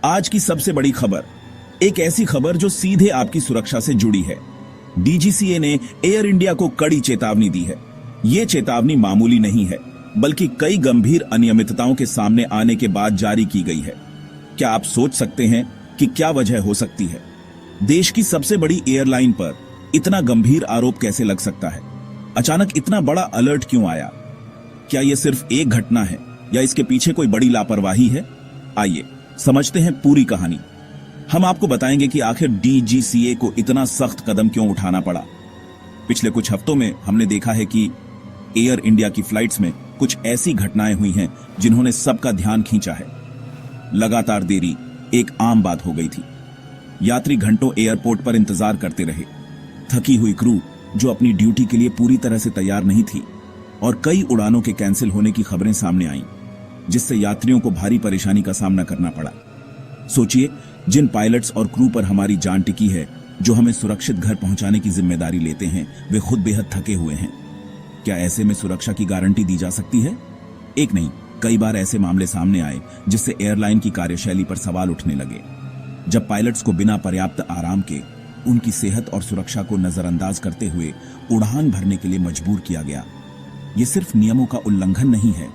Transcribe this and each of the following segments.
आज की सबसे बड़ी खबर, एक ऐसी खबर जो सीधे आपकी सुरक्षा से जुड़ी है। डीजीसीए ने एयर इंडिया को कड़ी चेतावनी दी है। ये चेतावनी मामूली नहीं है, बल्कि कई गंभीर अनियमितताओं के सामने आने के बाद जारी की गई है। क्या आप सोच सकते हैं कि क्या वजह हो सकती है? देश की सबसे बड़ी एयरलाइन पर इतना गंभीर आरोप कैसे लग सकता है? अचानक इतना बड़ा अलर्ट क्यों आया? क्या यह सिर्फ एक घटना है या इसके पीछे कोई बड़ी लापरवाही है? आइए समझते हैं पूरी कहानी। हम आपको बताएंगे कि आखिर डीजीसीए को इतना सख्त कदम क्यों उठाना पड़ा। पिछले कुछ हफ्तों में हमने देखा है कि एयर इंडिया की फ्लाइट्स में कुछ ऐसी घटनाएं हुई हैं जिन्होंने सबका ध्यान खींचा है। लगातार देरी एक आम बात हो गई थी। यात्री घंटों एयरपोर्ट पर इंतजार करते रहे। थकी हुई क्रू जो अपनी ड्यूटी के लिए पूरी तरह से तैयार नहीं थी, और कई उड़ानों के कैंसिल होने की खबरें सामने आईं, जिससे यात्रियों को भारी परेशानी का सामना करना पड़ा। सोचिए, जिन पायलट्स और क्रू पर हमारी जान टिकी है, जो हमें सुरक्षित घर पहुंचाने की जिम्मेदारी लेते हैं, वे खुद बेहद थके हुए हैं। क्या ऐसे में सुरक्षा की गारंटी दी जा सकती है? एक नहीं, कई बार ऐसे मामले सामने आए जिससे एयरलाइन की कार्यशैली पर सवाल उठने लगे। जब पायलट्स को बिना पर्याप्त आराम के उनकी सेहत और सुरक्षा को नजरअंदाज करते हुए उड़ान भरने के लिए मजबूर किया गया। ये सिर्फ नियमों का उल्लंघन नहीं है,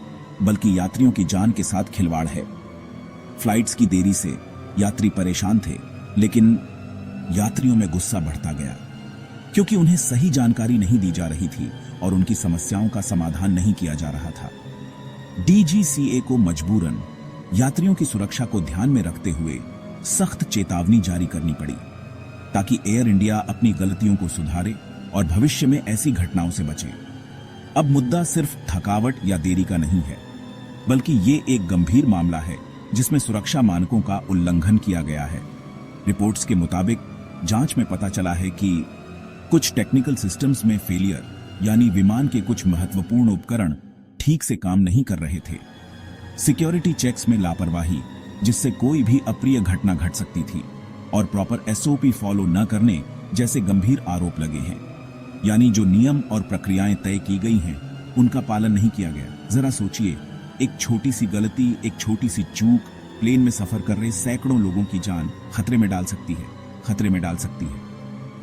बल्कि यात्रियों की जान के साथ खिलवाड़ है। फ्लाइट्स की देरी से यात्री परेशान थे, लेकिन यात्रियों में गुस्सा बढ़ता गया, क्योंकि उन्हें सही जानकारी नहीं दी जा रही थी और उनकी समस्याओं का समाधान नहीं किया जा रहा था। डीजीसीए को मजबूरन यात्रियों की सुरक्षा को ध्यान में रखते हुए सख्त चेतावनी जारी करनी पड़ी, ताकि एयर इंडिया अपनी गलतियों को सुधारे और भविष्य में ऐसी घटनाओं से बचे। अब मुद्दा सिर्फ थकावट या देरी का नहीं है, बल्कि ये एक गंभीर मामला है जिसमें सुरक्षा मानकों का उल्लंघन किया गया है। रिपोर्ट्स के मुताबिक जांच में पता चला है कि कुछ टेक्निकल सिस्टम्स में फेलियर, यानी विमान के कुछ महत्वपूर्ण उपकरण ठीक से काम नहीं कर रहे थे। सिक्योरिटी चेक्स में लापरवाही, जिससे कोई भी अप्रिय घटना घट सकती थी, और प्रॉपर एसओपी फॉलो न करने जैसे गंभीर आरोप लगे हैं। यानी जो नियम और प्रक्रियाएं तय की गई हैं, उनका पालन नहीं किया गया। जरा सोचिए, एक छोटी सी गलती, एक छोटी सी चूक प्लेन में सफर कर रहे सैकड़ों लोगों की जान खतरे में डाल सकती है।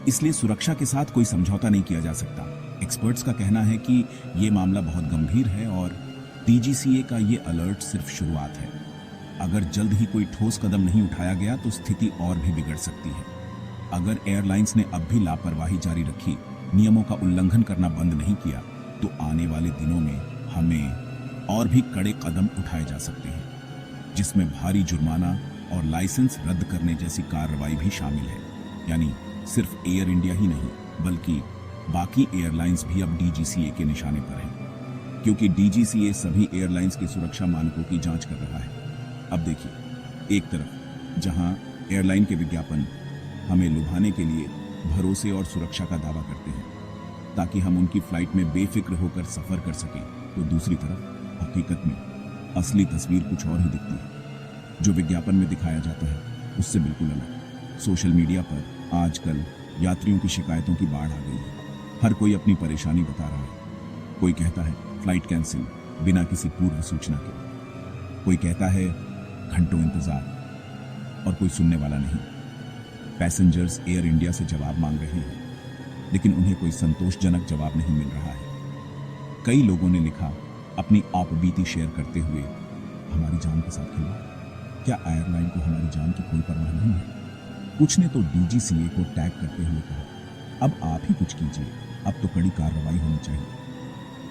इसलिए सुरक्षा के साथ कोई समझौता नहीं किया जा सकता। एक्सपर्ट्स का कहना है कि यह मामला बहुत गंभीर है और डीजीसीए का ये अलर्ट सिर्फ शुरुआत है। अगर जल्द ही कोई ठोस कदम नहीं उठाया गया तो स्थिति और भी बिगड़ सकती है। अगर एयरलाइंस ने अब भी लापरवाही जारी रखी, नियमों का उल्लंघन करना बंद नहीं किया, तो आने वाले दिनों में हमें और भी कड़े कदम उठाए जा सकते हैं, जिसमें भारी जुर्माना और लाइसेंस रद्द करने जैसी कार्रवाई भी शामिल है। यानी सिर्फ एयर इंडिया ही नहीं, बल्कि बाकी एयरलाइंस भी अब डीजीसीए के निशाने पर हैं, क्योंकि डीजीसीए सभी एयरलाइंस के सुरक्षा मानकों की जांच कर रहा है। अब देखिए, एक तरफ जहां एयरलाइन के विज्ञापन हमें लुभाने के लिए भरोसे और सुरक्षा का दावा करते हैं, ताकि हम उनकी फ्लाइट में बेफिक्र होकर सफर कर सकें, तो दूसरी तरफ हकीकत में असली तस्वीर कुछ और ही दिखती है। जो विज्ञापन में दिखाया जाता है, उससे बिल्कुल अलग। सोशल मीडिया पर आजकल यात्रियों की शिकायतों की बाढ़ आ गई है। हर कोई अपनी परेशानी बता रहा है। कोई कहता है फ्लाइट कैंसिल बिना किसी पूर्व सूचना के, कोई कहता है घंटों इंतजार, और कोई सुनने वाला नहीं। पैसेंजर्स एयर इंडिया से जवाब मांग रहे हैं, लेकिन उन्हें कोई संतोषजनक जवाब नहीं मिल रहा है। कई लोगों ने लिखा, अपनी आपबीती शेयर करते हुए, हमारी जान के साथ खिलवाड़। क्या एयरलाइन को हमारी जान की कोई परवाह नहीं है? कुछ ने तो डीजीसीए को टैग करते हुए कहा, अब आप ही कुछ कीजिए, अब तो कड़ी कार्रवाई होनी चाहिए,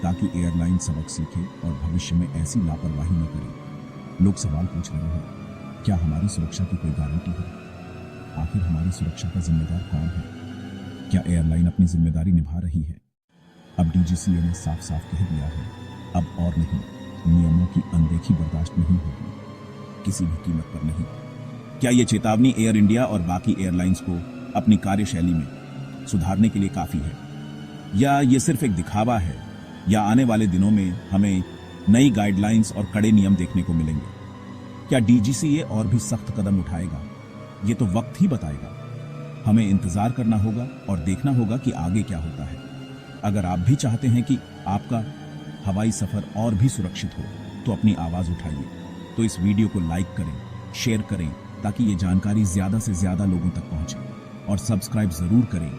ताकि एयरलाइन सबक सीखे और भविष्य में ऐसी लापरवाही न करे। लोग सवाल पूछ रहे हैं, क्या हमारी सुरक्षा की कोई गारंटी है? आखिर हमारी सुरक्षा का जिम्मेदार कौन है? क्या एयरलाइन अपनी जिम्मेदारी निभा रही है? अब डीजीसीए ने साफ साफ कह दिया है, अब और नहीं, नियमों की अनदेखी बर्दाश्त नहीं होगी, किसी भी कीमत पर नहीं। क्या यह चेतावनी एयर इंडिया और बाकी एयरलाइंस को अपनी कार्यशैली में सुधारने के लिए काफी है, या ये सिर्फ एक दिखावा है, या आने वाले दिनों में हमें नई गाइडलाइंस और कड़े नियम देखने को मिलेंगे? क्या डीजीसीए और भी सख्त कदम उठाएगा? ये तो वक्त ही बताएगा। हमें इंतजार करना होगा और देखना होगा कि आगे क्या होता है। अगर आप भी चाहते हैं कि आपका हवाई सफर और भी सुरक्षित हो, तो अपनी आवाज उठाइए। तो इस वीडियो को लाइक करें, शेयर करें ताकि ये जानकारी ज्यादा से ज्यादा लोगों तक पहुंचे। और सब्सक्राइब जरूर करें